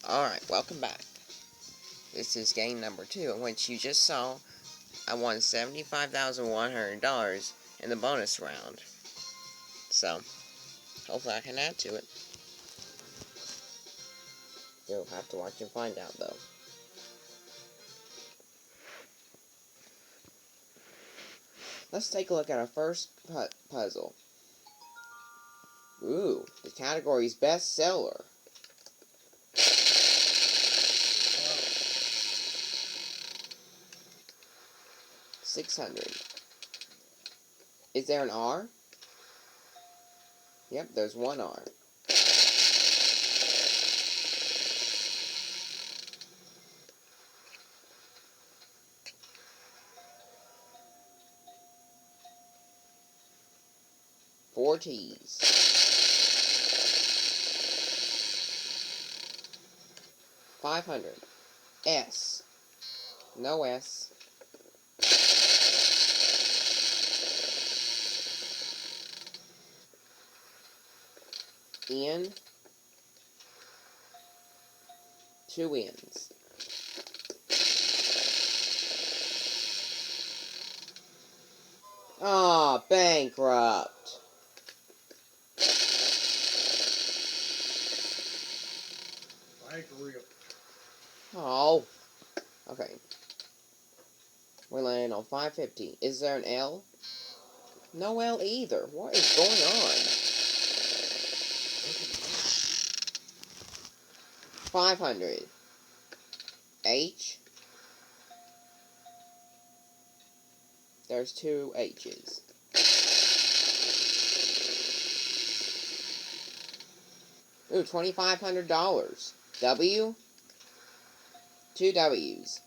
Alright, welcome back. This is game number 2, in which you just saw I won $75,100 in the bonus round. So, hopefully I can add to it. You'll have to watch and find out, though. Let's take a look at our first puzzle. Ooh, the category's best seller. $600. Is there an R? Yep, there's one R. Four T's. $500. S. No S. N. Two N's. Ah, bankrupt. Bankrupt. Oh. Okay. We're landing on 550. Is there an L? No L either. What is going on? 500. H. There's two H's. Ooh, $2,500. W. Two W's.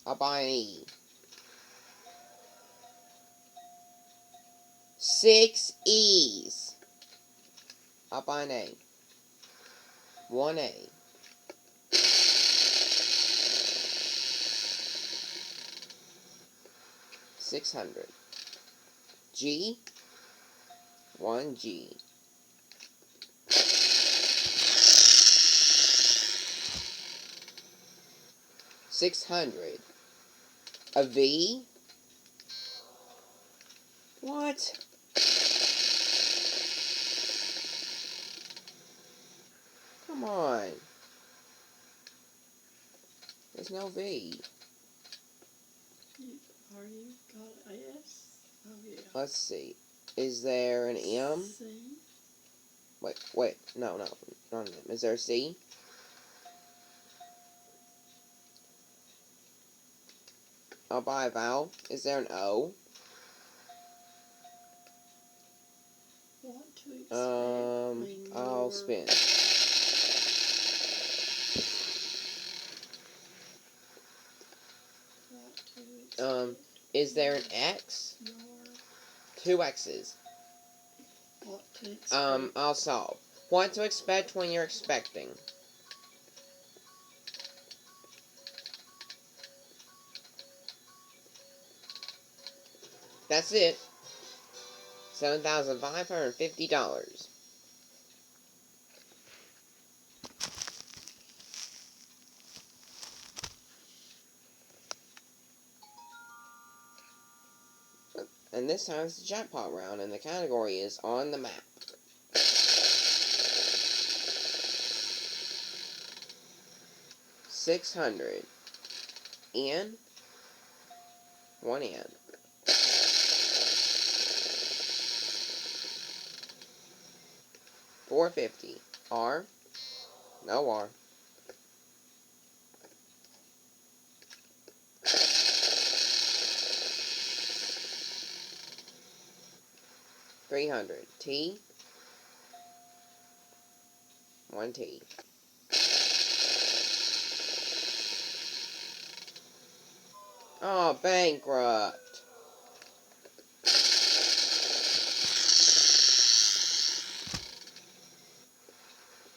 I'll buy an E. 6 E's. I'll buy an A. One A. $600. G. One G. $600. A V. What? Come on. There's no V. Are you got an S? Oh yeah. Let's see. Is there an M? C. Wait. No, not an M. Is there a C? I'll buy a vowel. Is there an O? What to expect? I'll spin. What to expect? Is there an X? Two X's. What to expect? I'll solve. What to expect when you're expecting. That's it. $7,550. And this time it's the jackpot round, and the category is on the map. $600. N. One N. $450. R. No R. $300. T. One T. Oh, bankrupt.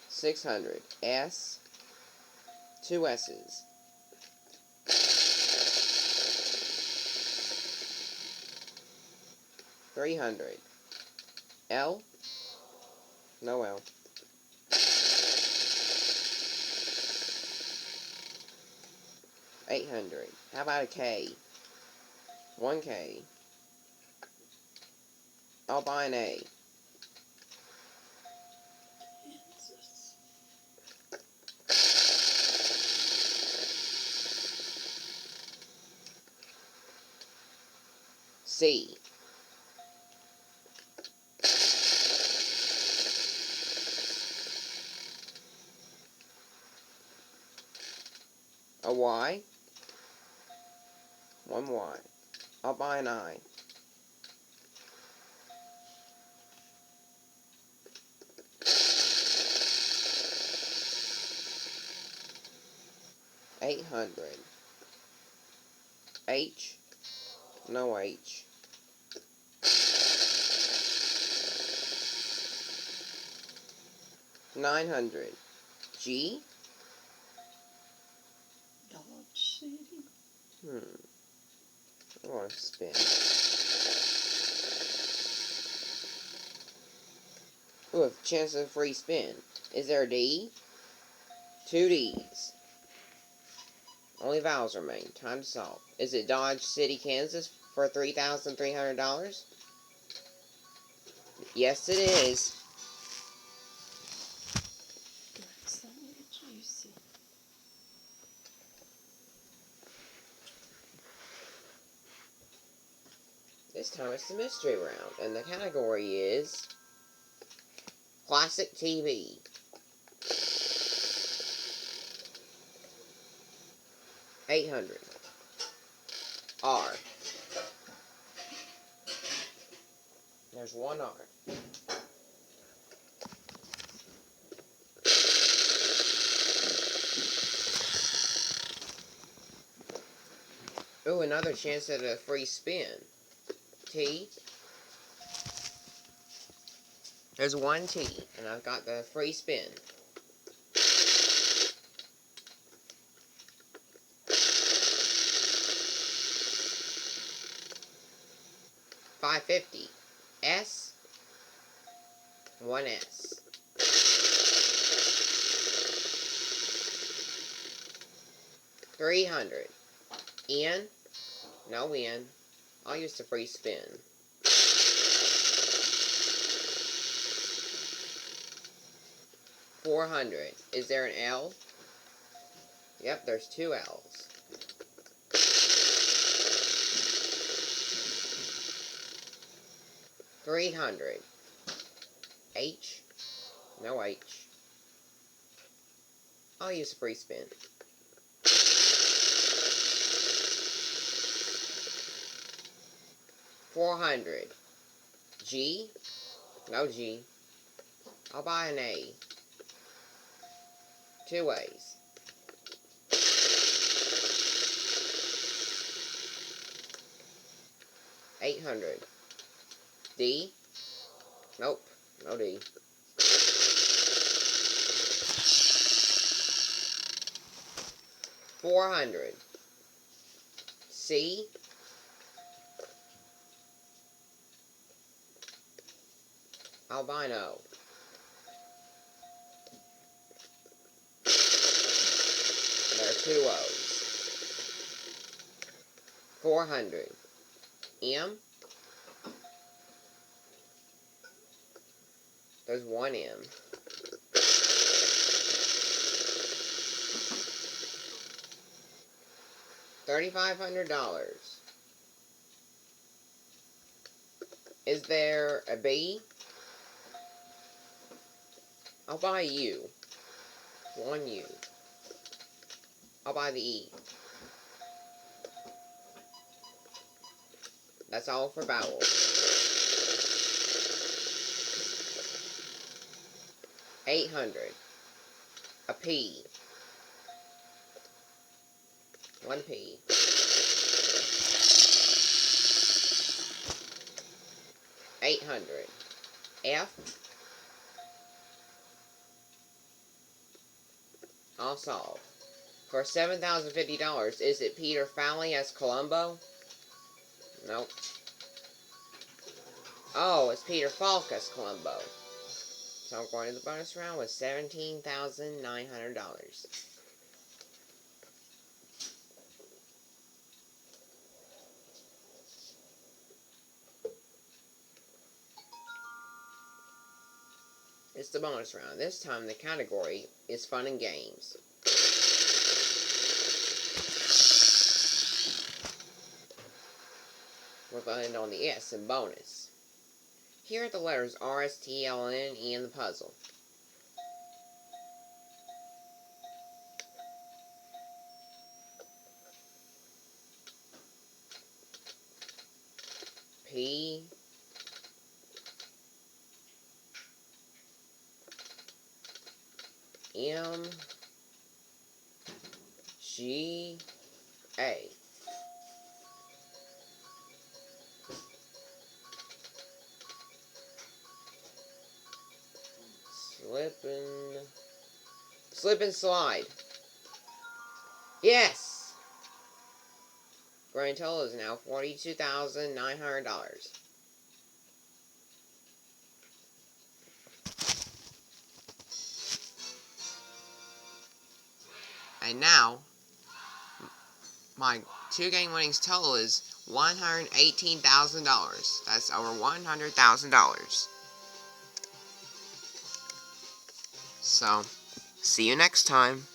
$600. S. Two S's. $300. L. No L. 800. How about a K? 1K. I'll buy an A. Kansas. C. A Y. 1 Y. I'll buy an I. $800. H. No H. $900. G. Dodge City. I want to spin. Ooh, a chance of a free spin. Is there a D? 2 D's. Only vowels remain. Time to solve. Is it Dodge City, Kansas for $3,300? Yes, it is. That's something juicy. This time it's the mystery round, and the category is Classic TV. $800. R. There's 1 R. Ooh, another chance at a free spin. T. There's 1 T, and I've got the free spin. $550. S. 1 S. $300. N. No N. I'll use the free spin. $400. Is there an L? Yep, there's 2 L's. $300. H. No H. I'll use a free spin. $400. G. No G. I'll buy an A. 2 A's. $800. D. Nope. No D. $400. C. I'll buy an O. There are 2 O's. $400. M. There's 1 M. $3,500. Is there a B? I'll buy U. 1 U. I'll buy the E. That's all for vowels. $800. A P. 1 P. $800. F. I'll solve. For $7,050, is it Peter Fowley as Columbo? Nope. Oh, it's Peter Falk as Columbo. So I'm going to the bonus round with $17,900. It's the bonus round. This time the category is fun and games. We're going to end on the S in bonus. Here are the letters R, S, T, L, N, E in the puzzle. P, M, G, A. Slip and slide. Yes! Grand total is now $42,900. And now, my 2-game winnings total is $118,000. That's over $100,000. So, see you next time.